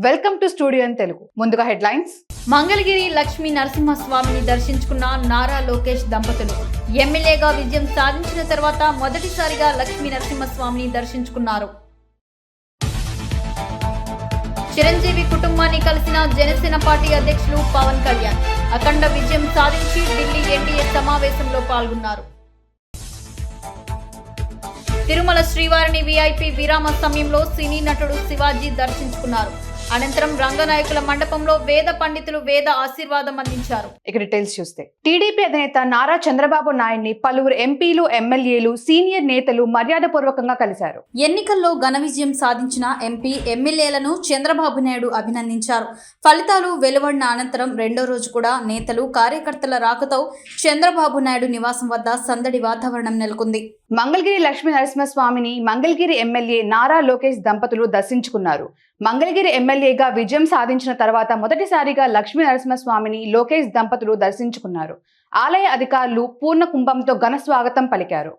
Welcome to studio in Telugu. ముందుగా headlines. Mangalagiri Lakshmi నరసింహస్వామిని దర్శించుకున్న నారా లోకేష్ దంపతులు ఎమ్మెల్యేగా విజయం సాధించిన తర్వాత మొదటిసారిగా లక్ష్మీ నరసింహస్వామిని దర్శించుకున్నారు. చిరంజీవి కుటుంబాన్ని కలిసిన జనసేన పార్టీ అధ్యక్షులు పవన్ కళ్యాణ్ అఖండ విజయం సాధించి ఢిల్లీ ఎన్డీఏ సమావేశంలో పాల్గొన్నారు. తిరుమల శ్రీవారిని వీఐపీ విరామ సమయంలో సినీ నటుడు శివాజీ దర్శించుకున్నారు. అనంతరం రంగనాయకుల మండపంలో వేద పండితులు వేద ఆశీర్వాదం అందించారు. ఇక డీటెయిల్స్ చూస్తే టీడీపీ అధినేత నారా చంద్రబాబు నాయుడిని పలువురు ఎంపీలు, ఎమ్మెల్యేలు, సీనియర్ నేతలు మర్యాదపూర్వకంగా కలిశారు. ఎన్నికల్లో ఘన విజయం సాధించిన ఎంపీ, ఎమ్మెల్యేలను చంద్రబాబు నాయుడు అభినందించారు. ఫలితాలు వెలువడిన అనంతరం రెండో రోజు కూడా నేతలు, కార్యకర్తల రాకతో చంద్రబాబు నాయుడు నివాసం వద్ద సందడి వాతావరణం నెలకొంది. మంగళగిరి లక్ష్మీ నరసింహస్వామిని మంగళగిరి ఎమ్మెల్యే నారా లోకేష్ దంపతులు దర్శించుకున్నారు. మంగళగిరి ఎమ్మెల్యేగా విజయం సాధించిన తర్వాత మొదటిసారిగా లక్ష్మీ నరసింహస్వామిని లోకేష్ దంపతులు దర్శించుకున్నారు. ఆలయ అధికారులు పూర్ణ కుంభంతో ఘన స్వాగతం పలికారు.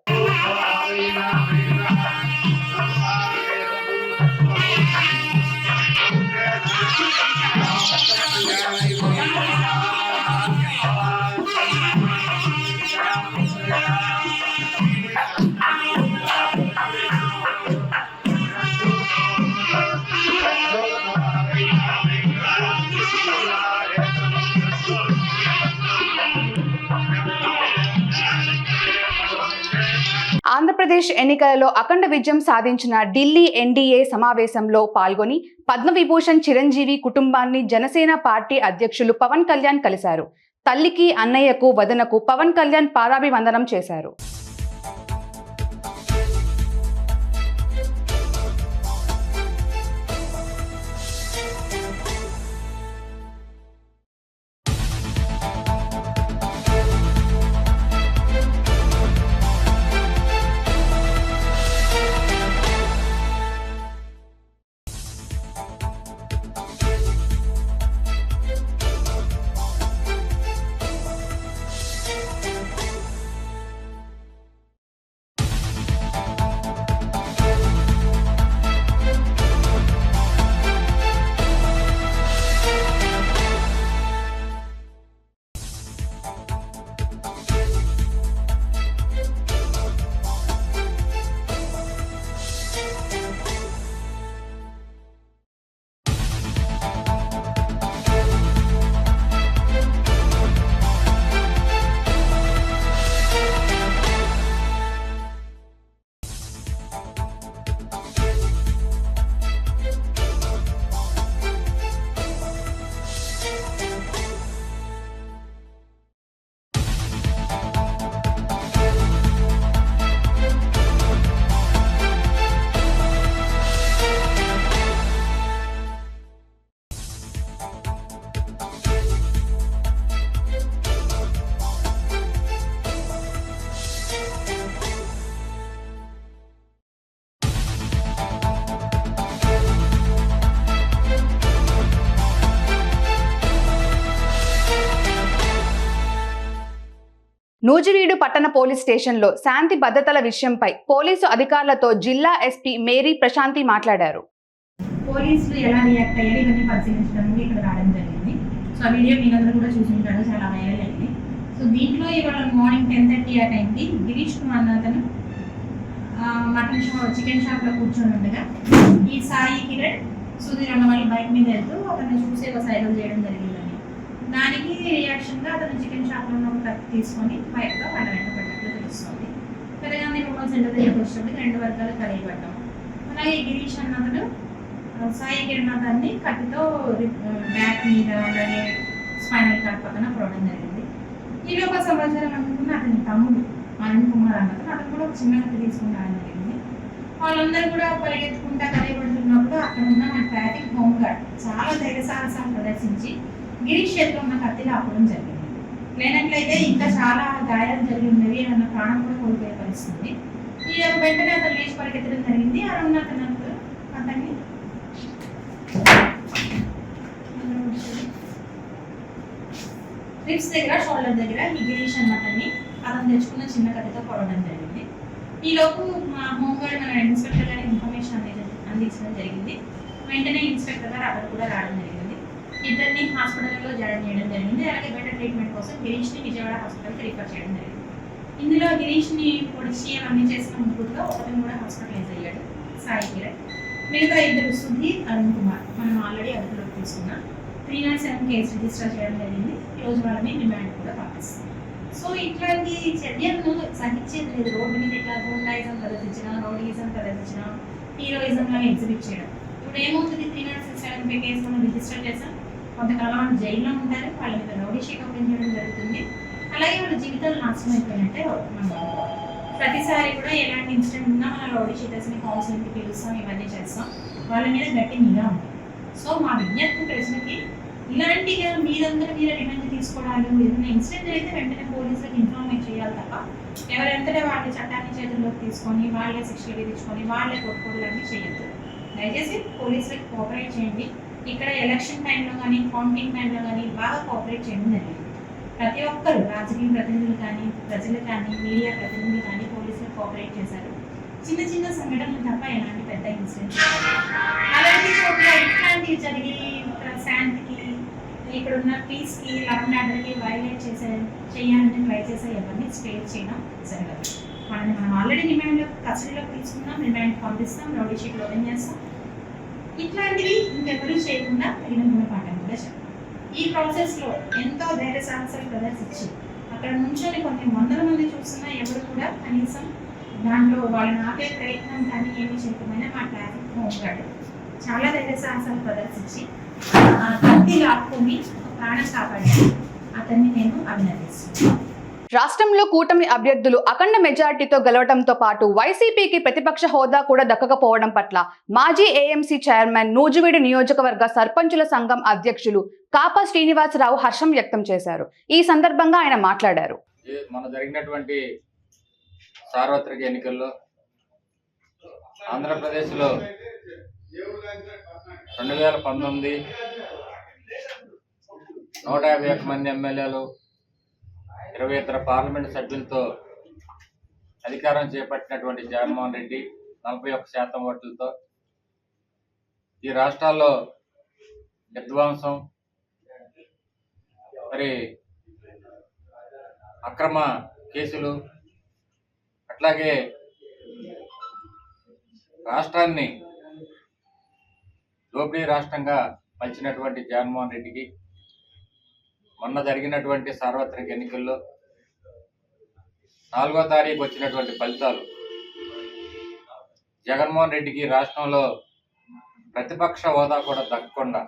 ఆంధ్రప్రదేశ్ ఎన్నికలలో అఖండ విజయం సాధించిన ఢిల్లీ ఎన్డీఏ సమావేశంలో పాల్గొని పద్మవిభూషణ్ చిరంజీవి కుటుంబాన్ని జనసేన పార్టీ అధ్యక్షులు పవన్ కళ్యాణ్ కలిశారు. తల్లికి, అన్నయ్యకు, వదనకు పవన్ కళ్యాణ్ పాదాభివందనం చేశారు. నూజివీడు పట్టణ పోలీస్ స్టేషన్లో శాంతి భద్రతల విషయంపై పోలీసు అధికారులతో జిల్లా ఎస్పీ మేరీ ప్రశాంతి మాట్లాడారు. పోలీసులు ఎలా రియాక్ట్ అయ్యారు ఇవన్నీ పరిశీలించడానికి ఇక్కడ రావడం జరిగింది. సో ఆ వీడియో మీరందరూ కూడా చూసుంటారు, చాలా వైరల్ అయింది. సో దీంట్లో ఇవాళ మార్నింగ్ 10:30 ఆ టైంకి గిరీష్ కుమార్ అన్న అతను మటన్ షాప్, చికెన్ షాప్లో కూర్చొని ఉండగా ఈ సాయి కిరణ్, సుధీర్ అన్న వాళ్ళు బైక్ మీద వెళ్తూ అతన్ని చూసి ఒక సైకిల్ చేయడం జరిగిందని, దానికి రియాక్షన్గా అతను చికెన్ షాప్లో ఉన్న ఒక కత్తి తీసుకొని బయటగా వాళ్ళ వెంట పడ్డట్లు తెలుస్తుంది. తెలంగాణ మొబైల్ సెంటర్ దగ్గరికి వచ్చినప్పుడు రెండు వర్గాలు కలిగిపడ్డాము. అలాగే గిరీష్ అన్న అతను సాయి కిరణ్ అతన్ని కత్తితో బ్యాక్ మీద, అలాగే స్పైనల్ కార్డ్ పక్కన పొడవడం జరిగింది. ఈ లోపల సమాచారం అనుకున్న అతని తమ్ముడు అరుణ్ కుమార్ అన్నతను అతను కూడా ఒక చిన్న కత్తి తీసుకుని రావడం జరిగింది. వాళ్ళందరూ కూడా పరిగెత్తుకుంటా కలిగిపడుతున్నప్పుడు అక్కడ ఉన్న మన ట్రాఫిక్ హోమ్ గార్డ్ చాలా ధైర్య సాహసాలు ప్రదర్శించి గిరీష్ చేతిలో ఉన్న కత్తిని ఆపడం జరిగింది. లేనట్లయితే ఇంకా చాలా గాయాలు జరిగి ఉన్నవి, ఏమన్నా ప్రాణం కూడా కోల్పోయే పరిస్థితి. ఈ వెంటనే అతను లేచి పరిగెత్తడం జరిగింది. అరుణ్ అతను అతన్ని రిప్స్ దగ్గర, షోల్డర్ దగ్గర ఈ గిరీష్ అన్నతన్ని అతను తెచ్చుకున్న చిన్న కథతో కొడడం జరిగింది. ఈలోపు మా హోంగార్డ్ మన ఇన్స్పెక్టర్ గారికి ఇన్ఫర్మేషన్ అందించడం జరిగింది. వెంటనే ఇన్స్పెక్టర్ గారు అక్కడ కూడా రావడం ఇద్దరిని హాస్పిటల్లో జాయిన్ చేయడం జరిగింది. అలాగే బెటర్ ట్రీట్మెంట్ కోసం గిరీష్ని విజయవాడ హాస్పిటల్కి రిఫర్ చేయడం జరిగింది. ఇందులో గిరీష్ని పొడిచి అవన్నీ చేసిన ముగ్గురులో ఒకరిని కూడా హాస్పిటలైజ్ అయ్యాడు, సాయి కిరణ్. మిగతా ఇద్దరు సుధీర్, అరుణ్ కుమార్ మనం ఆల్రెడీ అదుపులోకి తీసుకున్నాం. 307 కేసు రిజిస్టర్ చేయడం జరిగింది. ఈరోజు వాళ్ళని రిమాండ్ కూడా పంపిస్తాం. సో ఇట్లాంటి చర్యలను సహించేది లేదు. రోడ్డు మీద ఇట్లా గుండాయిజం ప్రదర్శించిన, రౌడీయిజం ప్రదర్శించిన, హీరోయిజం లాగా ఎగ్జిబిట్ చేయడం. ఇప్పుడు ఏమవుతుంది, 307 కేసు మనం రిజిస్టర్ చేసాం. కొంతకాలం వాళ్ళు జైల్లో ఉంటారు, వాళ్ళ మీద రౌడీ షీట్ ఓపెన్ చేయడం జరుగుతుంది. అలాగే వాళ్ళ జీవితాలు నాశనం అయిపోయినట్టే మనం ప్రతిసారి కూడా ఎలాంటి ఇన్సిడెంట్ ఉన్నా మన రౌడీ షీటర్స్ని కౌన్సిలింగ్కి పిలుస్తాం, ఇవన్నీ చేస్తాం. వాళ్ళ మీద గట్టి నిఘా ఉంటుంది. సో మా విజ్ఞప్తి ప్రజలకి ఇలాంటిగా మీరందరూ మీరు రివెంజ్ తీసుకోవడాలు, ఏదైనా ఇన్సిడెంట్ అయితే వెంటనే పోలీసులకు ఇన్ఫార్మేట్ చేయాలి తప్ప ఎవరెంతటే వాళ్ళ చట్టాన్ని చేతుల్లోకి తీసుకొని వాళ్ళే శిక్షలు విధించుకొని వాళ్ళే కొట్టుకోవడాలన్నీ చేయొద్దు. దయచేసి పోలీసులకు కోఆపరేట్ చేయండి. ఇక్కడ ఎలక్షన్ టైంలో కానీ కౌంటింగ్ టైంలో కానీ బాగా కోఆపరేట్ చేయడం జరిగింది. ప్రతి ఒక్కరు రాజకీయ ప్రతినిధులు కానీ, ప్రజలు కానీ, మీడియా ప్రతినిధులు కానీ పోలీసులకు కోఆపరేట్ చేశారు. చిన్న చిన్న సంఘటనలు తప్ప ఎలాంటి పెద్ద ఇన్సిడెంట్స్ అలాంటి చోట్ల ఇట్లాంటివి జరిగి శాంతికి, ఇక్కడున్న పీస్కి, లా అండ్ ఆర్డర్కి వైలేట్ చేయాలని ట్రై చేసే ఎవరిని స్పేర్ చేయడం జరగదు. మనం ఆల్రెడీ రిమాండ్లో కస్టడీలోకి తీసుకున్నాం, రిమాండ్ పంపిస్తాం, రౌడీ షీట్ ఓపెన్ చేస్తాం. ఇట్లాంటివి ఇంకెవరూ చేయకుండా తగిన గుణపాఠం కూడా చెప్పాలి. ఈ ప్రాసెస్లో ఎంతో ధైర్య సాహసాలు ప్రదర్శించి అక్కడ నుంచొని కొన్ని వందల మంది చూస్తున్నా ఎవరు కూడా కనీసం దాంట్లో వాళ్ళని ఆపే ప్రయత్నం కానీ ఏమి చేయకపోయినా మా ట్రాఫిక్ హోంగార్డ్ చాలా ధైర్య సాహసాలు ప్రదర్శించి కత్తి లాక్కొని ప్రాణం కాపాడారు. అతన్ని నేను అభినందిస్తున్నాను. రాష్ట్రంలో కూటమి అభ్యర్థులు అఖండ మెజార్టీతో గెలవడంతో పాటు వైసీపీకి ప్రతిపక్ష హోదా కూడా దక్కకపోవడం పట్ల మాజీ ఏఎంసీ చైర్మన్, నూజివీడు నియోజకవర్గ సర్పంచుల సంఘం అధ్యక్షులు కాపా శ్రీనివాసరావు హర్షం వ్యక్తం చేశారు. ఈ సందర్భంగా ఆయన మాట్లాడారు. మన జరిగినటువంటి సార్వత్రిక ఎన్నికల్లో ఆంధ్రప్రదేశ్లో 2019 151 మంది ఎమ్మెల్యేలు, 20 ఇతర పార్లమెంటు సభ్యులతో అధికారం చేపట్టినటువంటి జగన్మోహన్ రెడ్డి 41% ఓట్లతో ఈ రాష్ట్రాల్లో విధ్వంసం, మరి అక్రమ కేసులు, అట్లాగే రాష్ట్రాన్ని దోపిడీ రాష్ట్రంగా మలిచినటువంటి జగన్మోహన్ రెడ్డికి మొన్న జరిగినటువంటి సార్వత్రిక ఎన్నికల్లో 4వ తారీఖు వచ్చినటువంటి ఫలితాలు జగన్మోహన్ రెడ్డికి రాష్ట్రంలో ప్రతిపక్ష హోదా కూడా దక్కకుండా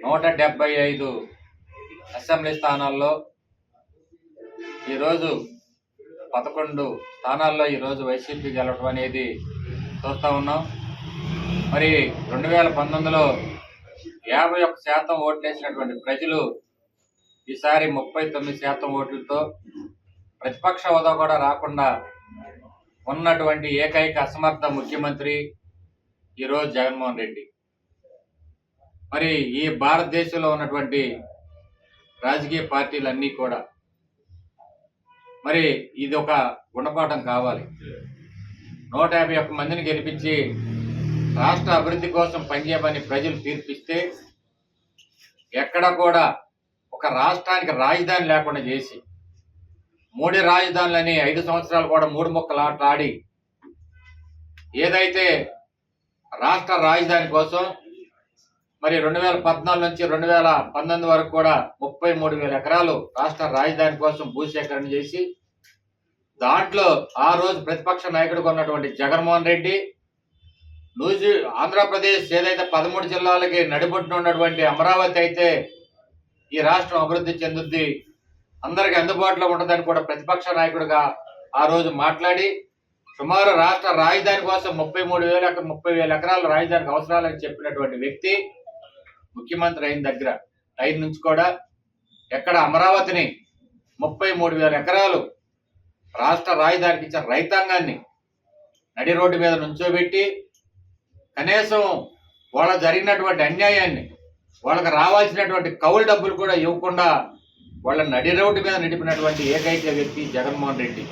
175 అసెంబ్లీ స్థానాల్లో ఈరోజు 11 స్థానాల్లో ఈరోజు వైసీపీ గెలవడం అనేది చూస్తూ ఉన్నాం. మరి 2019లో 51% ఓట్లేసినటువంటి ప్రజలు ఈసారి 39% ఓట్లతో ప్రతిపక్ష హోదా కూడా రాకుండా ఉన్నటువంటి ఏకైక అసమర్థ ముఖ్యమంత్రి ఈరోజు జగన్మోహన్ రెడ్డి. మరి ఈ భారతదేశంలో ఉన్నటువంటి రాజకీయ పార్టీలన్నీ కూడా మరి ఇది ఒక గుణపాఠం కావాలి. 151 మందిని గెలిపించి రాష్ట్ర అభివృద్ధి కోసం పనిచేయమని ప్రజలు తీర్పిస్తే ఎక్కడ కూడా ఒక రాష్ట్రానికి రాజధాని లేకుండా చేసి 3 రాజధానులని 5 సంవత్సరాలు కూడా 3 ముక్కలు ఆడి ఏదైతే రాష్ట్ర రాజధాని కోసం మరి 2014 నుంచి 2019 వరకు కూడా 33,000 ఎకరాలు రాష్ట్ర రాజధాని కోసం భూసేకరణ చేసి దాంట్లో ఆ రోజు ప్రతిపక్ష నాయకుడిగా ఉన్నటువంటి జగన్మోహన్ రెడ్డి ఆంధ్రప్రదేశ్ ఏదైతే 13 జిల్లాలకి నడిబొట్టున ఉన్నటువంటి అమరావతి అయితే ఈ రాష్ట్రం అభివృద్ధి చెందుద్ది, అందరికి అందుబాటులో ఉంటుందని కూడా ప్రతిపక్ష నాయకుడిగా ఆ రోజు మాట్లాడి సుమారు రాష్ట్ర రాజధాని కోసం 30,000 ఎకరాల రాజధానికి అవసరాలని చెప్పినటువంటి వ్యక్తి ముఖ్యమంత్రి అయిన నుంచి కూడా ఎక్కడ అమరావతిని 33,000 ఎకరాలు రాష్ట్ర రాజధానికి ఇచ్చిన రైతాంగాన్ని నడి రోడ్డు మీద నుంచోబెట్టి కనీసం వాళ్ళ జరిగినటువంటి అన్యాయాన్ని, వాళ్ళకి రావాల్సినటువంటి కౌలు డబ్బులు కూడా ఇవ్వకుండా వాళ్ళ నడి రోడ్డు మీద నడిపినటువంటి ఏకైక వ్యక్తి జగన్మోహన్ రెడ్డి.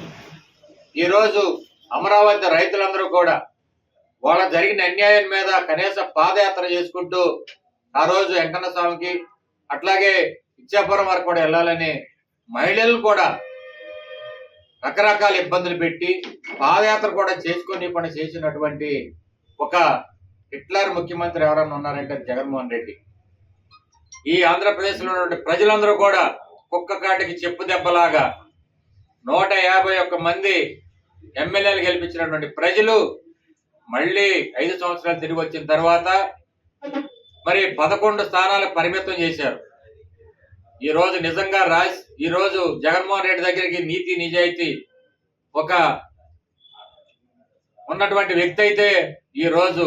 ఈరోజు అమరావతి రైతులందరూ కూడా వాళ్ళ జరిగిన అన్యాయం మీద కనీస పాదయాత్ర చేసుకుంటూ ఆ రోజు వెంకన్న స్వామికి అట్లాగే ఇచ్చాపురం వరకు కూడా వెళ్ళాలని మహిళలు కూడా రకరకాల ఇబ్బందులు పెట్టి పాదయాత్ర కూడా చేసుకొని చేసినటువంటి ఒక హిట్లర్ ముఖ్యమంత్రి ఎవరన్నా ఉన్నారంటే జగన్మోహన్ రెడ్డి. ఈ ఆంధ్రప్రదేశ్లో ఉన్నటువంటి ప్రజలందరూ కూడా కుక్క కాటికి చెప్పు దెబ్బలాగా 151 మంది ఎమ్మెల్యేలు గెలిపించినటువంటి ప్రజలు మళ్ళీ 5 సంవత్సరాలు తిరిగి వచ్చిన తర్వాత మరి 11 స్థానాలకు పరిమితం చేశారు. ఈ రోజు నిజంగా ఈ రోజు జగన్మోహన్ రెడ్డి దగ్గరికి నీతి నిజాయితీ ఒక ఉన్నటువంటి వ్యక్తి అయితే ఈ రోజు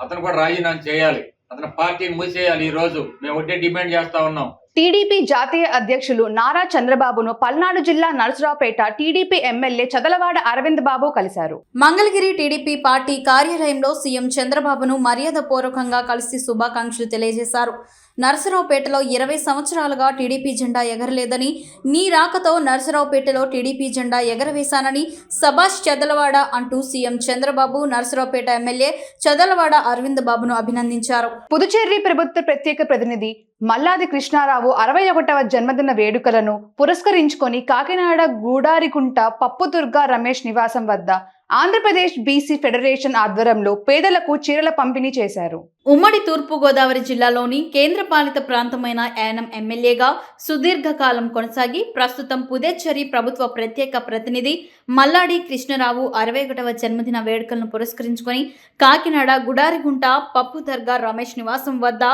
అతను కూడా రాజీనామా చేయాలి, అతని పార్టీని మూసేయాలి. ఈ రోజు మేము ఒకటే డిమాండ్ చేస్తా ఉన్నాం. టీడీపీ జాతీయ అధ్యక్షులు నారా చంద్రబాబును పల్నాడు జిల్లా నరసరావుపేట టీడీపీ ఎమ్మెల్యే చదలవాడ అరవింద్ బాబు కలిశారు. మంగళగిరి టీడీపీ పార్టీ కార్యాలయంలో సీఎం చంద్రబాబును మర్యాదపూర్వకంగా కలిసి శుభాకాంక్షలు తెలియజేశారు. నరసరావుపేటలో 20 సంవత్సరాలుగా టీడీపీ జెండా ఎగరలేదని, నీ రాకతో నరసరావుపేటలో టీడీపీ జెండా ఎగరవేశానని సభాష్ చదలవాడ అంటూ సీఎం చంద్రబాబు నరసరావుపేట ఎమ్మెల్యే చదలవాడ అరవింద్ బాబును అభినందించారు. పుదుచ్చేరి ప్రభుత్వ ప్రత్యేక ప్రతినిధి మల్లాది కృష్ణారావు 61వ జన్మదిన వేడుకలను పురస్కరించుకొని కాకినాడ గూడారికుంట పప్పుదుర్గా రమేష్ నివాసం వద్ద ఆంధ్రప్రదేశ్ బీసీ ఫెడరేషన్ ఆధ్వర్యంలో పేదలకు చీరల పంపిణీ చేశారు. ఉమ్మడి తూర్పుగోదావరి జిల్లాలోని కేంద్రపాలిత ప్రాంతమైన యానం ఎమ్మెల్యేగా సుదీర్ఘకాలం కొనసాగి ప్రస్తుతం పుదుచ్చేరి ప్రభుత్వ ప్రత్యేక ప్రతినిధి మల్లాడి కృష్ణరావు 61వ జన్మదిన వేడుకలను పురస్కరించుకొని కాకినాడ గుడారిగుంట పప్పుదర్గా రమేష్ నివాసం వద్ద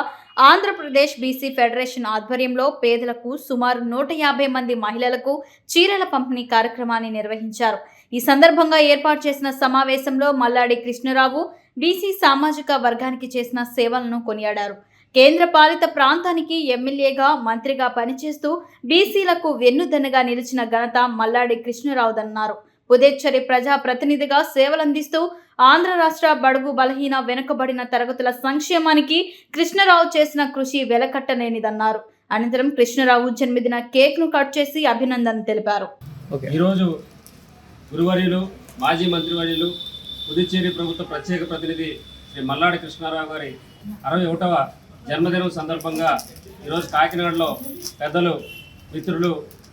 ఆంధ్రప్రదేశ్ బీసీ ఫెడరేషన్ ఆధ్వర్యంలో పేదలకు సుమారు 150 మంది మహిళలకు చీరల పంపిణీ కార్యక్రమాన్ని నిర్వహించారు. ఈ సందర్భంగా ఏర్పాటు చేసిన సమావేశంలో మల్లాడి కృష్ణరావు బీసీ సామాజిక వర్గానికి చేసిన సేవలను కొనియాడారు. కేంద్ర పాలిత ప్రాంతానికి ఎమ్మెల్యేగా మంత్రిగా పనిచేస్తూ బీసీలకు వెన్నుదన్నుగా నిలిచిన ఘనత మల్లాడి కృష్ణరావుదన్నారు. పుదుచ్చేరి ప్రజా ప్రతినిధిగా సేవలందిస్తూ ఆంధ్ర రాష్ట్ర బడుగు బలహీన వెనుకబడిన తరగతుల సంక్షేమానికి కృష్ణరావు చేసిన కృషి వెలకట్టలేనిదన్నారు. అనంతరం కృష్ణరావు జన్మదిన కేక్ను కట్ చేసి అభినందనలు తెలిపారు. ఈరోజు గురువర్యులు మాజీ మంత్రివర్యులు పుదుచ్చేరి ప్రభుత్వ ప్రత్యేక ప్రతినిధి శ్రీ మల్లాడి కృష్ణారావు గారి 61వ జన్మదినం సందర్భంగా ఈరోజు కాకినాడలో పెద్దలు మిత్రులు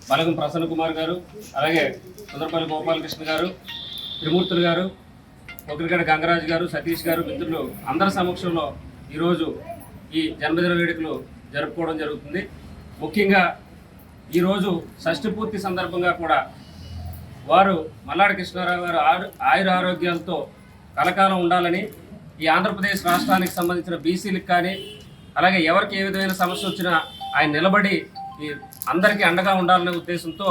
బలగం ప్రసన్న కుమార్ గారు, అలాగే సుందరపల్లి గోపాలకృష్ణ గారు, త్రిమూర్తులు గారు, ఒకరిగడ గంగరాజు గారు, సతీష్ గారు మిత్రులు అందరి సమక్షంలో ఈరోజు ఈ జన్మదిన వేడుకలు జరుపుకోవడం జరుగుతుంది. ముఖ్యంగా ఈరోజు షష్ఠి పూర్తి సందర్భంగా కూడా వారు మల్లాడి కృష్ణారావు గారు ఆయుర ఆరోగ్యాలతో కలకాలం ఉండాలని, ఈ ఆంధ్రప్రదేశ్ రాష్ట్రానికి సంబంధించిన బీసీలకు కానీ అలాగే ఎవరికి ఏ విధమైన సమస్య వచ్చినా ఆయన నిలబడి ఈ అందరికీ అండగా ఉండాలనే ఉద్దేశంతో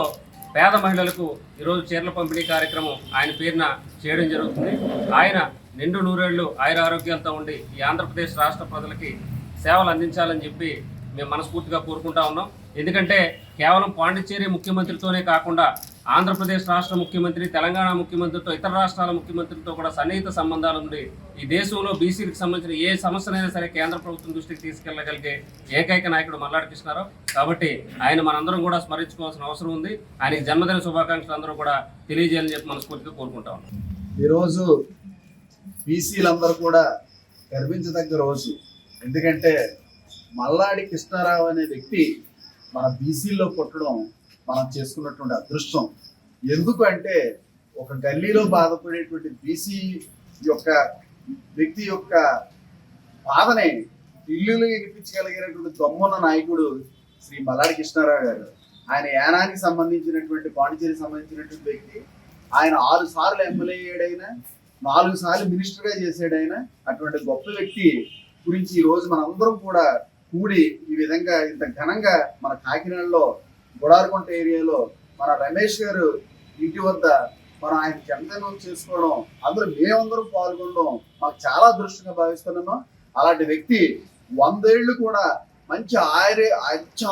పేద మహిళలకు ఈరోజు చీరల పంపిణీ కార్యక్రమం ఆయన పేరున చేయడం జరుగుతుంది. ఆయన నిండు నూరేళ్లు ఆయుర ఆరోగ్యాలతో ఉండి ఈ ఆంధ్రప్రదేశ్ రాష్ట్ర ప్రజలకి సేవలు అందించాలని చెప్పి మేము మనస్ఫూర్తిగా కోరుకుంటా ఉన్నాం. ఎందుకంటే కేవలం పాండిచ్చేరి ముఖ్యమంత్రితోనే కాకుండా ఆంధ్రప్రదేశ్ రాష్ట్ర ముఖ్యమంత్రి, తెలంగాణ ముఖ్యమంత్రితో, ఇతర రాష్ట్రాల ముఖ్యమంత్రితో కూడా సన్నిహిత సంబంధాలు ఉండి ఈ దేశంలో బీసీలకు సంబంధించిన ఏ సమస్యనైనా సరే కేంద్ర ప్రభుత్వం దృష్టికి తీసుకెళ్లగలిగే ఏకైక నాయకుడు మల్లాడి కృష్ణారావు. కాబట్టి ఆయన మనందరం కూడా స్మరించుకోవాల్సిన అవసరం ఉంది. ఆయనకి జన్మదిన శుభాకాంక్షలు అందరూ కూడా తెలియజేయాలని చెప్పి మనస్ఫూర్తిగా కోరుకుంటా ఉన్నాం. ఈరోజు బీసీలందరూ కూడా గర్వించదగ్గ రోజు. ఎందుకంటే మల్లాడి కృష్ణారావు అనే వ్యక్తి మన బీసీల్లో పుట్టడం మనం చేసుకున్నటువంటి అదృష్టం. ఎందుకు అంటే ఒక గల్లీలో బాధపడేటువంటి బీసీ యొక్క వ్యక్తి యొక్క బాధని ఇల్లులు వినిపించగలిగినటువంటి దమ్మున్న నాయకుడు శ్రీ మల్లాడి కృష్ణారావు గారు. ఆయన యానానికి సంబంధించినటువంటి పాండిచేరికి సంబంధించినటువంటి వ్యక్తి. ఆయన 6 సార్లు ఎమ్మెల్యే అయ్యాడైనా, 4 సార్లు మినిస్టర్గా చేసాడైనా. అటువంటి గొప్ప వ్యక్తి గురించి ఈరోజు మనందరం కూడా కూడి ఈ విధంగా ఇంత ఘనంగా మన కాకినాడలో గుడారికుంట ఏరియాలో మన రమేష్ గారు ఇంటి వద్ద మనం ఆయన జన్మదినం చేసుకోవడం, అందులో మేమందరం పాల్గొనడం మాకు చాలా అదృష్టంగా భావిస్తున్నాము. అలాంటి వ్యక్తి 100 ఏళ్ళు కూడా మంచి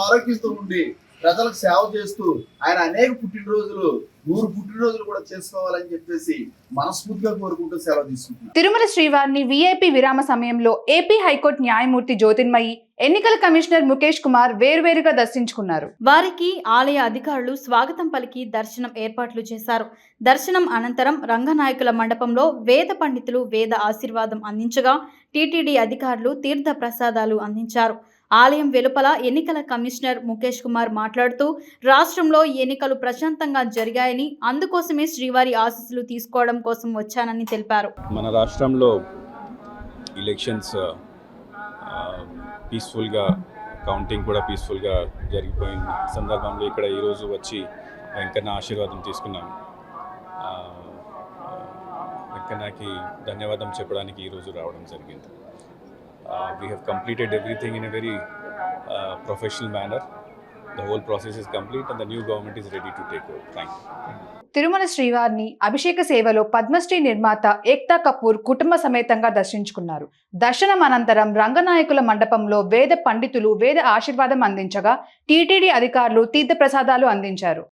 ఆరోగ్యంతో ఉండి ప్రజలకు సేవ చేస్తూ ఆయన అనేక పుట్టినరోజులు 100 పుట్టినరోజులు కూడా చేసుకోవాలని చెప్పేసి మనస్ఫూర్తిగా కోరుకుంటూ సెలవు తీసుకుంటున్నాను. తిరుమల శ్రీవారిని వీఐపీ విరామ సమయంలో ఏపీ హైకోర్టు న్యాయమూర్తి జ్యోతిర్మయి, ఎన్నికల కమిషనర్ ముఖేష్ కుమార్ వేర్వేరుగా దర్శించుకున్నారు. వారికి ఆలయ అధికారులు స్వాగతం పలికి దర్శనం ఏర్పాట్లు చేశారు. దర్శనం అనంతరం రంగనాయకుల మండపంలో వేద పండితులు వేద ఆశీర్వాదం అందించగా టీటీడీ అధికారులు తీర్థ ప్రసాదాలు అందించారు. ఆలయం వెలుపల ఎన్నికల కమిషనర్ ముఖేష్ కుమార్ మాట్లాడుతూ రాష్ట్రంలో ఎన్నికలు ప్రశాంతంగా జరిగాయని, అందుకోసమే శ్రీవారి ఆశీస్సులు తీసుకోవడం కోసం వచ్చానని తెలిపారు. మన రాష్ట్రంలో ఎలక్షన్స్ పీస్ఫుల్గా, కౌంటింగ్ కూడా పీస్ఫుల్గా జరిగిపోయిన సందర్భంలో ఇక్కడ ఈరోజు వచ్చి వెంకన్న ఆశీర్వాదం తీసుకున్నాము. వెంకన్నకి ధన్యవాదం చెప్పడానికి ఈరోజు రావడం జరిగింది. We have completed everything in a very professional manner. The whole process is complete and the new government is ready to take over. Thank you. Tirumala శ్రీవారిని అభిషేక సేవలో పద్మశ్రీ నిర్మాత ఏక్తా కపూర్ కుటుంబ సమేతంగా దర్శించుకున్నారు. దర్శనం అనంతరం రంగనాయకుల మండపంలో వేద పండితులు వేద ఆశీర్వాదం అందించగా టీటీడీ అధికారులు తీర్థ ప్రసాదాలు అందించారు.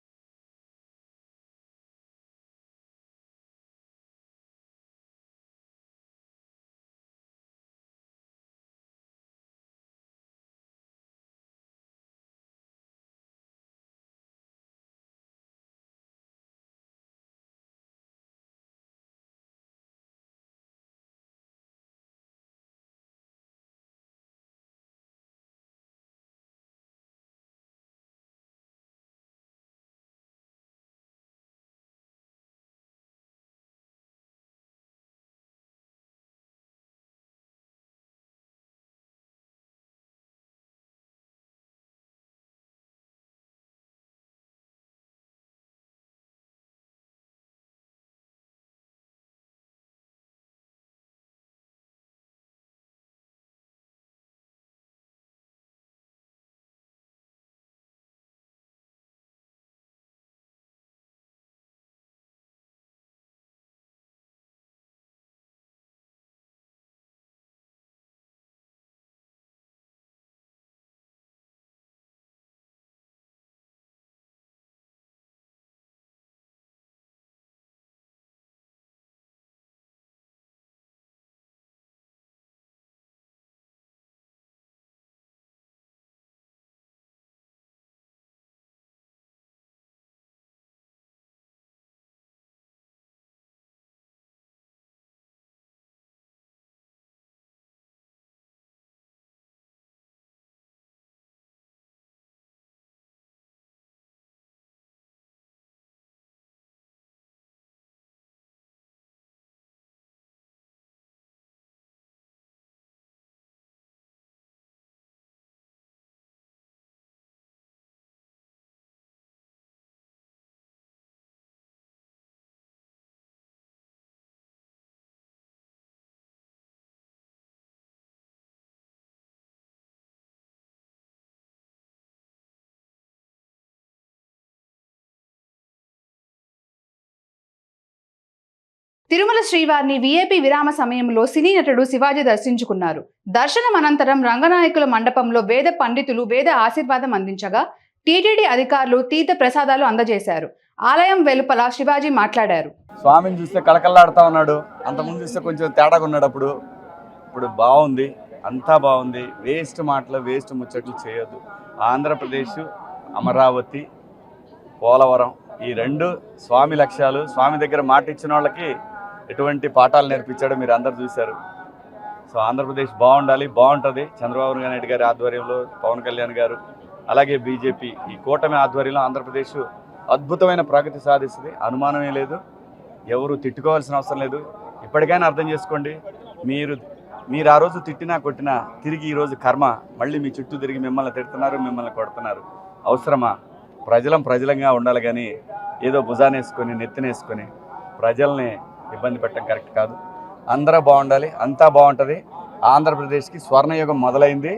తిరుమల శ్రీవారిని వీఐపీ విరామ సమయంలో సినీ నటుడు శివాజీ దర్శించుకున్నారు. దర్శనం అనంతరం రంగనాయకుల మండపంలో వేద పండితులు వేద ఆశీర్వాదం అందించగా టీటీడీ అధికారులు తీర్థ ప్రసాదాలు అందజేశారు. ఆలయం వెలుపల శివాజీ మాట్లాడారు. స్వామిని చూస్తే కళకళలాడుతూ ఉన్నాడు. అంతకుముందు చూస్తే కొంచెం తేడాగా ఉన్నాడు. ఇప్పుడు బాగుంది, అంతా బాగుంది. వేస్ట్ మాటలు, వేస్ట్ ముచ్చట్లు చేయొద్దు. ఆంధ్రప్రదేశ్, అమరావతి, పోలవరం ఈ రెండు స్వామి లక్ష్యాలు. స్వామి దగ్గర మాట ఇచ్చిన వాళ్ళకి ఎటువంటి పాఠాలు నేర్పించాడో మీరు అందరు చూశారు. సో ఆంధ్రప్రదేశ్ బాగుండాలి, బాగుంటుంది. చంద్రబాబు నాయుడు గారి ఆధ్వర్యంలో, పవన్ కళ్యాణ్ గారు, అలాగే బీజేపీ ఈ కూటమి ఆధ్వర్యంలో ఆంధ్రప్రదేశ్ అద్భుతమైన ప్రగతి సాధిస్తుంది. అనుమానమే లేదు. ఎవరు తిట్టుకోవాల్సిన అవసరం లేదు. ఇప్పటికైనా అర్థం చేసుకోండి. మీరు ఆ రోజు తిట్టినా కొట్టినా తిరిగి ఈరోజు కర్మ మళ్ళీ మీ చుట్టూ తిరిగి మిమ్మల్ని తిడుతున్నారు, మిమ్మల్ని కొడుతున్నారు. అవసరమా? ప్రజలంగా ఉండాలి కానీ ఏదో భుజానేసుకొని నెత్తినేసుకొని ప్రజల్ని ఇబ్బంది పెట్టడం కరెక్ట్ కాదు. అందరూ బాగుండాలి, అంతా బాగుంటుంది. ఆంధ్రప్రదేశ్కి స్వర్ణయుగం మొదలైంది.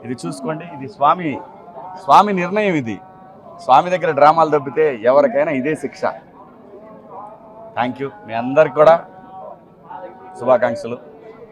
ఇది చూసుకోండి. ఇది స్వామి నిర్ణయం. ఇది స్వామి దగ్గర డ్రామాలు దొబ్బితే ఎవరికైనా ఇదే శిక్ష. Thank you. మీ అందరికి కూడా శుభాకాంక్షలు.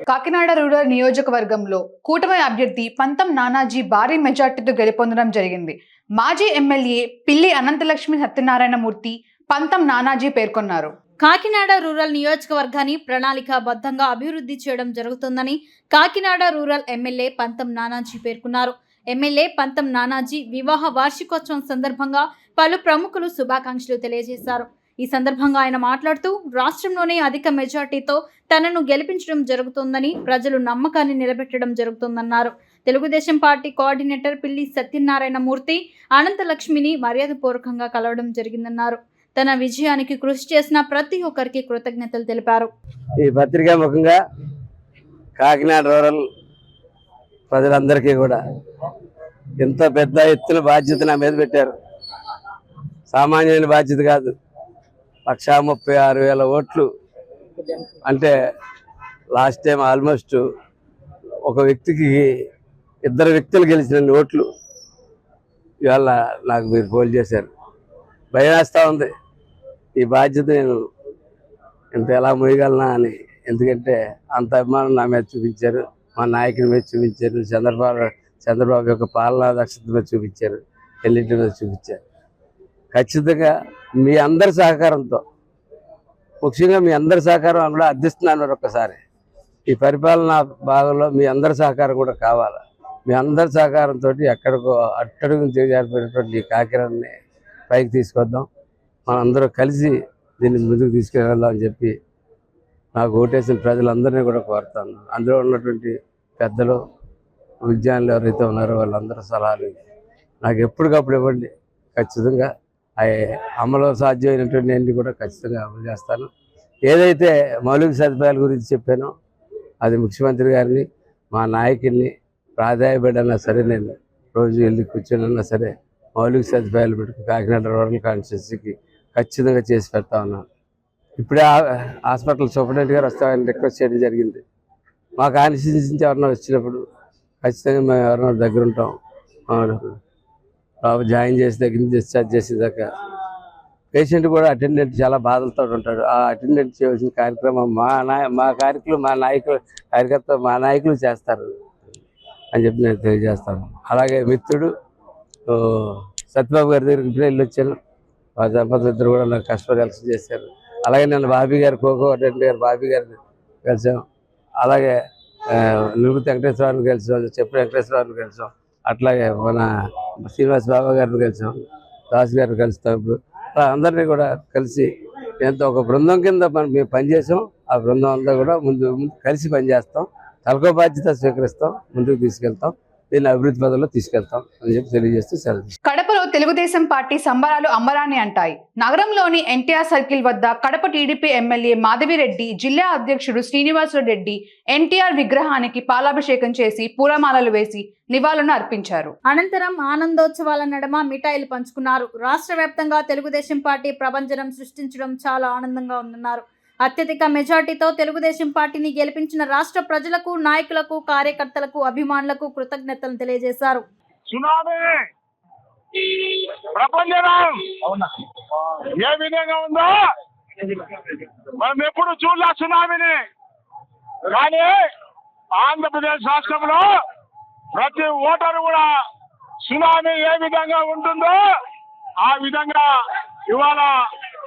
కాకినాడ రూరల్ నియోజకవర్గంలో కూటమి అభ్యర్థి పంతం నానాజీ భారీ మెజార్టీతో గెలుపొందడం జరిగింది. మాజీ ఎమ్మెల్యే పిల్లి అనంతలక్ష్మి సత్యనారాయణమూర్తి పంతం నానాజీ పేర్కొన్నారు. కాకినాడ రూరల్ నియోజకవర్గాన్ని ప్రణాళికాబద్ధంగా అభివృద్ధి చేయడం జరుగుతుందని కాకినాడ రూరల్ ఎమ్మెల్యే పంతం నానాజీ పేర్కొన్నారు. ఎమ్మెల్యే పంతం నానాజీ వివాహ వార్షికోత్సవం సందర్భంగా పలు ప్రముఖులు శుభాకాంక్షలు తెలియజేశారు. ఈ సందర్భంగా ఆయన మాట్లాడుతూ రాష్ట్రంలోనే అధిక మెజార్టీతో తనను గెలిపించడం జరుగుతుందని, ప్రజలు నమ్మకాన్ని నిలబెట్టడం జరుగుతుందన్నారు. తెలుగుదేశం పార్టీ కోఆర్డినేటర్ పిల్లి సత్యనారాయణమూర్తి అనంతలక్ష్మిని మర్యాదపూర్వకంగా కలవడం జరిగిందన్నారు. తన విజయానికి కృషి చేసిన ప్రతి ఒక్కరికి కృతజ్ఞతలు తెలిపారు. ఈ పత్రికా ముఖంగా కాకినాడ రూరల్ ప్రజలందరికీ కూడా ఎంత పెద్ద ఎత్తున బాధ్యత నా మీద పెట్టారు. సామాన్యమైన బాధ్యత కాదు. 136,000 ఓట్లు అంటే లాస్ట్ టైం ఆల్మోస్ట్ ఒక వ్యక్తికి 2 వ్యక్తులు గెలిచిన ఓట్లు ఇవాళ నాకు మీరు పోల్ చేశారు. భయం వేస్తూ ఉంది. ఈ బాధ్యత నేను ఎంత ఎలా మోయగలనా అని. ఎందుకంటే అంత అభిమానం నా మీద చూపించారు, మా నాయకుడి మీద చూపించారు, చంద్రబాబు యొక్క పాలనా దక్షత మీద చూపించారు, ఎన్నింటి మీద చూపించారు. ఖచ్చితంగా మీ అందరి సహకారంతో, ముఖ్యంగా మీ అందరి సహకారం కూడా అర్థిస్తున్నాను. ఒక్కసారి ఈ పరిపాలనా భాగంలో మీ అందరి సహకారం కూడా కావాలి. మీ అందరి సహకారంతో ఎక్కడికో అట్టడుగు చేరిపోయినటువంటి ఈ కాకినాడని పైకి తీసుకొద్దాం. మనందరూ కలిసి దీన్ని ముందుకు తీసుకెళ్దాం అని చెప్పి నాకు ఓటేసిన ప్రజలందరినీ కూడా కోరుతాను. అందులో ఉన్నటువంటి పెద్దలు, విజ్ఞానులు ఎవరైతే ఉన్నారో వాళ్ళందరూ సలహాలు నాకు ఎప్పటికప్పుడు ఇవ్వండి. ఖచ్చితంగా అమలు సాధ్యమైనటువంటి అన్ని కూడా ఖచ్చితంగా అమలు చేస్తాను. ఏదైతే మౌలిక సదుపాయాల గురించి చెప్పానో అది ముఖ్యమంత్రి గారిని, మా నాయకుడిని ప్రాధాయపడన్నా సరే, నేను రోజు వెళ్ళి కూర్చొని సరే మౌలిక సదుపాయాలు పెట్టుకు కాకినాడ రూరల్ కాన్స్టిట్యున్సీకి ఖచ్చితంగా చేసి పెడతా ఉన్నాను. ఇప్పుడే హాస్పిటల్ సూపరింటెండెంట్ గారు వస్తామని రిక్వెస్ట్ చేయడం జరిగింది. మా కాన్స్టిట్యున్సీ నుంచి ఎవరన్నా వచ్చినప్పుడు ఖచ్చితంగా మేము ఎవరన్నా దగ్గర ఉంటాం. బాబు జాయిన్ చేసి దగ్గర నుంచి డిశ్చార్జ్ చేసేదాకా పేషెంట్ కూడా అటెండెంట్ చాలా బాధలతో ఉంటాడు. ఆ అటెండెంట్ చేయవలసిన కార్యక్రమం మా కార్యకర్త మా నాయకులు చేస్తారు అని చెప్పి నేను తెలియజేస్తాను. అలాగే మిత్రుడు సత్యబాబు గారి దగ్గరికి ఇప్పుడే వెళ్ళి వచ్చాను. ఆ దంపతులు ఇద్దరు కూడా నాకు కష్టపడి హెల్ప్ చేశారు. అలాగే నేను బాబీ గారు, కోకో అటెండెంట్ గారు బాబీ గారిని కలిసాం. అలాగే నివృత్తి వెంకటేశ్వరరావుని కలిసాం, చెప్పు వెంకటేశ్వరరావుని కలిసాం. అట్లాగే మన శ్రీనివాస్ బాబా గారిని కలిసాం, దాస్ గారిని కలుస్తాం. ఇప్పుడు అందరినీ కూడా కలిసి ఎంతో ఒక బృందం కింద మేము పనిచేసాం. ఆ బృందం అంతా కూడా ముందు కలిసి పనిచేస్తాం. తలకో బాధ్యత స్వీకరిస్తాం, ముందుకు తీసుకెళ్తాం, దీన్ని అభివృద్ధి పదంలో తీసుకెళ్తాం అని చెప్పి తెలియజేస్తూ సెలవు. కడపలో తెలుగుదేశం పార్టీ సంబరాలు అంబరాన్ని అంటాయి. నగరంలోని ఎన్టీఆర్ సర్కిల్ వద్ద కడప టీడీపీ ఎమ్మెల్యే మాధవిరెడ్డి, జిల్లా అధ్యక్షుడు శ్రీనివాసరెడ్డి ఎన్టీఆర్ విగ్రహానికి పాలాభిషేకం చేసి పూలమాలలు వేసి నివాళులను అర్పించారు. అనంతరం ఆనందోత్సవాల నడమ మిఠాయిలు పంచుకున్నారు. రాష్ట్ర వ్యాప్తంగా తెలుగుదేశం పార్టీ ప్రభంజనం సృష్టించడం చాలా ఆనందంగా ఉందన్నారు. అత్యధిక మెజార్టీతో తెలుగుదేశం పార్టీని గెలిపించిన రాష్ట్ర ప్రజలకు, నాయకులకు, కార్యకర్తలకు, అభిమానులకు కృతజ్ఞతలు తెలియజేశారు. ప్రపంచం ఏ విధంగా ఉందో మనం ఎప్పుడు చూడలే సునామీని. కానీ ఆంధ్రప్రదేశ్ రాష్ట్రంలో ప్రతి ఓటరు కూడా సునామీ ఏ విధంగా ఉంటుందో ఆ విధంగా ఇవాళ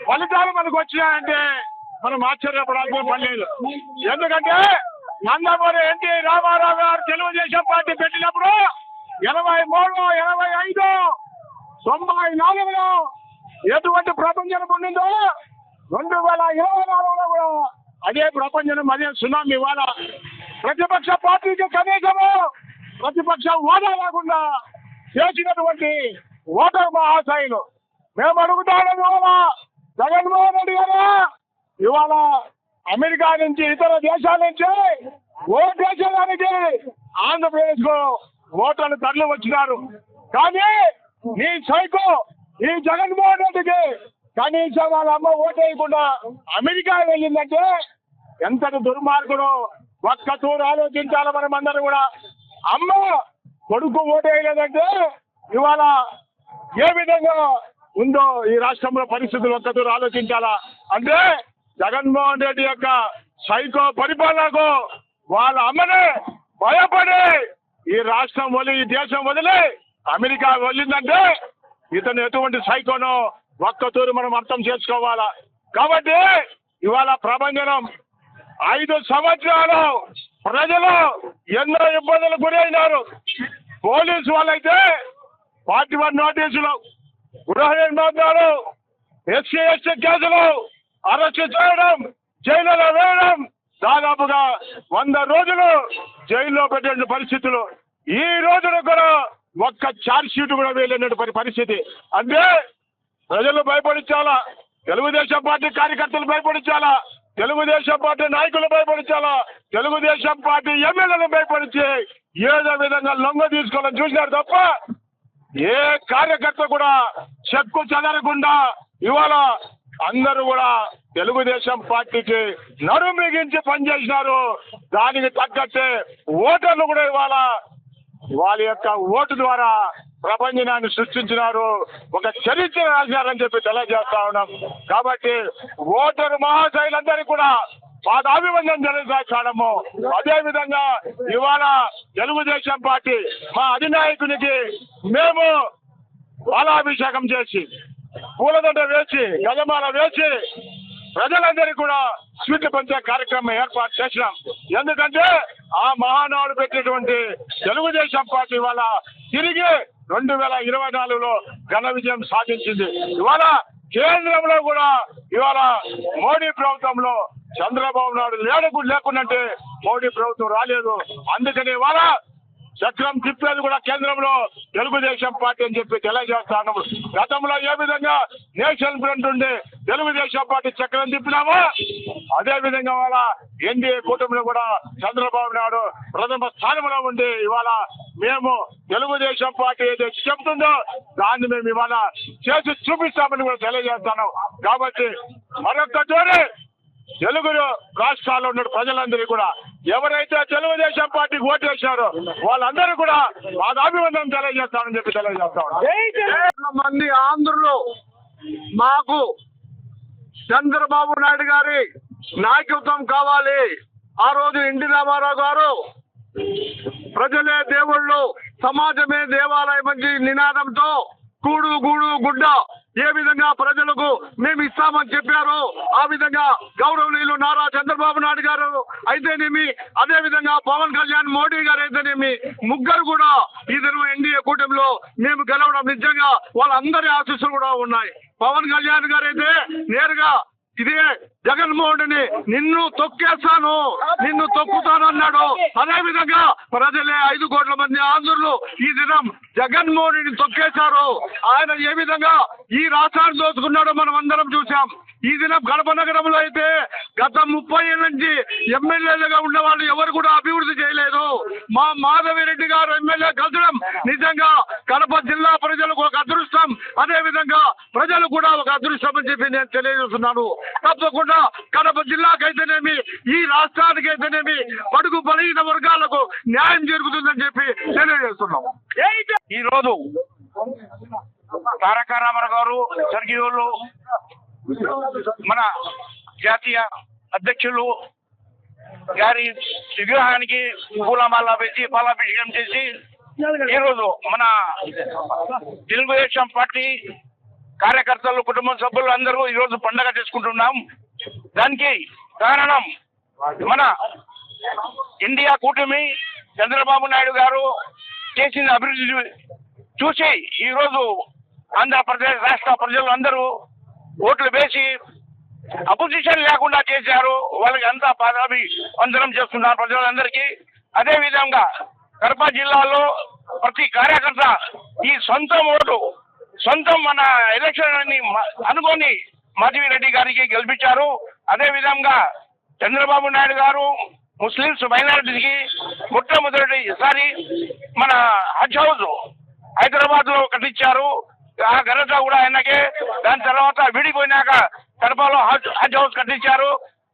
ఫలితాలు మనకు వచ్చినాయంటే మనం ఆశ్చర్యపడాల్సిన పని లేదు. ఎందుకంటే నందమూరి ఎన్టీ రామారావు గారు తెలుగుదేశం పార్టీ పెట్టినప్పుడు 83, 85, 94లో ఎటువంటి ప్రపంచం ఉండిందో 2024లో కూడా అదే ప్రపంచం, అదే సునామీ. ఇవాళ ప్రతిపక్ష పార్టీకి కనీసము ప్రతిపక్ష హోదా లేకుండా చేసినటువంటి ఓటర్ మహాశైలు మేము అడుగుతాము. ఇవాళ జగన్మోహన్ రెడ్డి గారు ఇవాళ అమెరికా నుంచి, ఇతర దేశాల నుంచి ఓటేసేదానికి ఆంధ్రప్రదేశ్ కు ఓటర్లు తరలి వచ్చినారు. కానీ ఈ సైకో ఈ జగన్మోహన్ రెడ్డికి కనీసం వాళ్ళ అమ్మ ఓటేయకుండా అమెరికా వెళ్ళిందంటే ఎంతటి దుర్మార్గుడు. ఒక్క తూరు ఆలోచించాలి మనం అందరూ కూడా. అమ్మ కొడుకు ఓటేయలేదంటే ఇవాళ ఏ విధంగా ఉందో ఈ రాష్ట్రంలో పరిస్థితులు ఒక్క తూరు ఆలోచించాలా. అంటే జగన్మోహన్ రెడ్డి యొక్క సైకో పరిపాలనకు వాళ్ళ అమ్మనే భయపడి ఈ రాష్ట్రం వదిలి ఈ దేశం వదిలి అమెరికా వెళ్ళిందంటే ఇతను ఎటువంటి సైకోనో ఒక్కతూరు మనం అర్థం చేసుకోవాలా. కాబట్టి ఇవాళ ప్రభంజనం 5 సంవత్సరాలు ప్రజలు ఎన్నో ఇబ్బందులకు గురైనారు. పోలీసు వాళ్ళైతే 41 నోటీసులు, గృహ నిర్మాణాలు, ఎస్సీ ఎస్టీ కేసులు, అరెస్ట్ చేయడం, జైలులో వేయడం, దాదాపుగా 100 రోజులు జైల్లో పెట్టిన పరిస్థితులు. ఈ రోజున కూడా ఒక్క ఛార్జ్ షీట్ కూడా వేయలేనటువంటి పరిస్థితి. అంటే ప్రజలు భయపడించాలా, తెలుగుదేశం పార్టీ కార్యకర్తలు భయపడించాలా, తెలుగుదేశం పార్టీ నాయకులు భయపడించాలా, తెలుగుదేశం పార్టీ ఎమ్మెల్యేలు భయపడించి ఏదో విధంగా లొంగ తీసుకోవాలని చూసినారు తప్ప ఏ కార్యకర్త కూడా చెక్కు చెదరకుండా ఇవాళ అందరూ కూడా తెలుగుదేశం పార్టీకి నడుం బిగించి పనిచేసినారు. దానికి తగ్గట్టే ఓటర్లు కూడా ఇవాళ వాళ్ళ యొక్క ఓటు ద్వారా ప్రపంచాన్ని సృష్టించినారు, ఒక చరిత్ర రాశారని చెప్పి తెలియజేస్తా ఉన్నాం. కాబట్టి ఓటరు మహాశైలందరికీ కూడా పాదాభివందనం తెలియజేస్తాము. అదేవిధంగా ఇవాళ తెలుగుదేశం పార్టీ మా అధినాయకునికి మేము పాలాభిషేకం చేసి, పూలదండ వేసి, గజమాల వేసి ప్రజలందరికీ కూడా స్వీట్లు పంచే కార్యక్రమం ఏర్పాటు చేసినాం. ఎందుకంటే ఆ మహానాడు పెట్టినటువంటి తెలుగుదేశం పార్టీ వల్ల తిరిగి 2024లో ఘన విజయం సాధించింది. ఇవాళ కేంద్రంలో కూడా ఇవాళ మోడీ ప్రభుత్వంలో చంద్రబాబు నాయుడు లేకుంటే మోడీ ప్రభుత్వం రాలేదు. అందుకని ఇవాళ చక్రం తిప్పేది కూడా కేంద్రంలో తెలుగుదేశం పార్టీ అని చెప్పి తెలియజేస్తాను. గతంలో ఏ విధంగా నేషనల్ ఫ్రంట్ ఉండి తెలుగుదేశం పార్టీ చక్రం తిప్పినామో అదే విధంగా ఇవాళ ఎన్డీఏ కూటమిలో కూడా చంద్రబాబు నాయుడు ప్రథమ స్థానంలో ఉండి ఇవాళ మేము తెలుగుదేశం పార్టీ ఏదైతే చెప్తుందో దాన్ని మేము ఇవాళ చేసి చూపిస్తామని కూడా తెలియజేస్తాను. కాబట్టి మరొక్కసారి తెలుగు రాష్ట్రాల్లో ఉన్న ప్రజలందరూ కూడా ఎవరైతే తెలుగుదేశం పార్టీకి ఓటు వేశారో వాళ్ళందరూ కూడా పాదాభివందనం తెలియజేస్తామని చెప్పి తెలియజేస్తాం. మంది ఆంధ్రులు మాకు చంద్రబాబు నాయుడు గారి నాయకత్వం కావాలి. ఆ రోజు ఎన్టీ రామారావు గారు ప్రజలే దేవుళ్ళు, సమాజమే దేవాలయం మంచి నినాదంతో కూడు గూడు గుడ్డ ఏ విధంగా ప్రజలకు మేము ఇస్తామని చెప్పారు, ఆ విధంగా గౌరవనీయులు నారా చంద్రబాబు నాయుడు గారు అయితేనేమి, అదే విధంగా పవన్ కళ్యాణ్, మోడీ గారు అయితేనేమి, ముగ్గురు కూడా ఈ దినం ఎన్డీఏ కూటమిలో మేము గెలవడం నిజంగా వాళ్ళందరి ఆశీస్సులు కూడా ఉన్నాయి. పవన్ కళ్యాణ్ గారు అయితే నేరుగా ఇదే జగన్మోహన్ రెడ్డిని నిన్ను తొక్కేస్తాను, నిన్ను తొక్కుతానన్నాడు. అదే విధంగా ప్రజలే 5 కోట్ల మంది ఆంధ్రులు ఈ దినం జగన్మోహన్ రెడ్డిని తొక్కేశారు. ఆయన ఏ విధంగా ఈ రాష్ట్రాన్ని దోచుకున్నాడో మనం అందరం చూసాం. ఈ దినం కడప నగరంలో అయితే గత 30 ఏళ్ళ నుంచి ఎమ్మెల్యేలుగా ఉన్న వాళ్ళు ఎవరు కూడా అభివృద్ధి చేయలేదు. మా మాధవిరెడ్డి గారు ఎమ్మెల్యే కలచడం నిజంగా కడప జిల్లా ప్రజలకు ఒక అదృష్టం, అదే విధంగా ప్రజలు కూడా ఒక అదృష్టం అని చెప్పి నేను తెలియజేస్తున్నాను. తప్పకుండా కడప జిల్లాకైతేనేమి, ఈ రాష్ట్రానికైతేనేమి బడుగు బలహీన వర్గాలకు న్యాయం జరుగుతుందని చెప్పి తెలియజేస్తున్నాం. ఈ రోజు తారక రామారావు గారు స్వర్గీయులు మన జాతీయ అధ్యక్షులు గారి విగ్రహానికి పూలమాల వేసి పాలాభిషేకం చేసి ఈరోజు మన తెలుగుదేశం పార్టీ కార్యకర్తలు, కుటుంబ సభ్యులు అందరూ ఈరోజు పండగ చేసుకుంటున్నాం. దానికి కారణం మన ఇండియా కూటమి చంద్రబాబు నాయుడు గారు చేసిన అభివృద్ధి చూసి ఈరోజు ఆంధ్రప్రదేశ్ రాష్ట్ర ప్రజలు అందరూ ఓట్లు వేసి అపోజిషన్ లేకుండా చేశారు. వాళ్ళకి అంతా పాదాభివందనం చేస్తున్నారు ప్రజలందరికీ. అదే విధంగా కడప జిల్లాలో ప్రతి కార్యకర్త ఈ సొంతం మన ఎలక్షన్ అనుకొని మాధవిరెడ్డి గారికి గెలిపించారు. అదే విధంగా చంద్రబాబు నాయుడు గారు ముస్లింస్ మైనారిటీకి మొట్టమొదటిసారి మన హజ్ హౌస్ హైదరాబాద్ లో కట్టించారు. ఆ ఘనత కూడా ఆయనకే. దాని తర్వాత విడిపోయినాక కడపలో హజ్ హౌస్ కట్టించారు.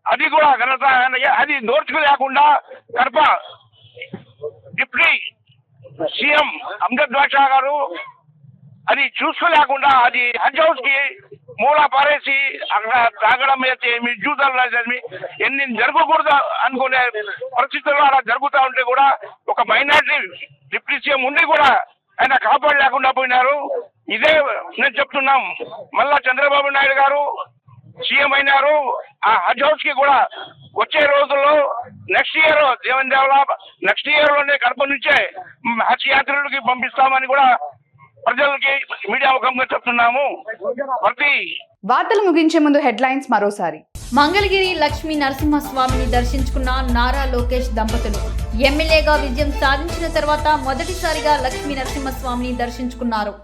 అది కూడా ఘనత ఆయనకే. అది దోర్చుకు లేకుండా కడప డిప్యూటీ సీఎం అమ్జద్ బాషా గారు అది చూసుకోలేకుండా అది హజ్ హౌస్ కి మూల పారేసి అక్కడ తాగడం అయితే మీ జూతాలు రాసేది ఎన్ని జరగకూడదు అనుకునే పరిస్థితుల్లో అలా జరుగుతూ ఉంటే కూడా ఒక మైనారిటీ డిప్యూటీ సీఎం ఉండి కూడా ఆయన కాపాడలేకుండా పోయినారు. ఇదే నేను చెప్తున్నాం, మళ్ళా చంద్రబాబు నాయుడు గారు సీఎం అయినారు. ఆ హజ్ హౌస్ కి కూడా వచ్చే రోజుల్లో నెక్స్ట్ ఇయర్ దేవన్ దేవలా నెక్స్ట్ ఇయర్ లోనే కడప నుంచే హజ్ యాత్రికులకి పంపిస్తామని కూడా ప్రజలకి మీడియా ముఖంగా చెప్తున్నాము. ప్రతి వార్తలు ముగించే ముందు హెడ్లైన్స్ మరోసారి. మంగళగిరి లక్ష్మీ నరసింహస్వామిని దర్శించుకున్న నారా లోకేష్ దంపతులు ఎమ్మెల్యేగా విజయం సాధించిన తర్వాత మొదటిసారిగా లక్ష్మీ నరసింహస్వామిని దర్శించుకున్నారు.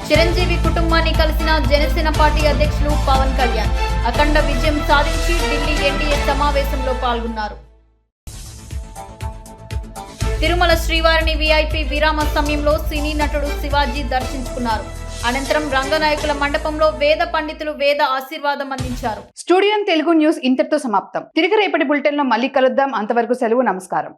చిరంజీవి కుటుంబాన్ని కలిసిన జనసేన పార్టీ అధ్యక్షులు పవన్ కళ్యాణ్ అఖండ విజయం సాధించి ఢిల్లీ ఎన్డీఏ సమావేశంలో పాల్గొన్నారు. తిరుమల శ్రీవారిని వీఐపీ విరామ సమయంలో సినీ నటుడు శివాజీ దర్శించుకున్నారు. అనంతరం రంగనాయకుల మండపంలో వేద పండితులు వేద ఆశీర్వాదం అందించారు. స్టూడియో తెలుగు న్యూస్ ఇంతటితో సమాప్తం. తిరిగి రేపటి బులెటిన్ లో మళ్ళీ కలుద్దాం. అంతవరకు సెలవు. నమస్కారం.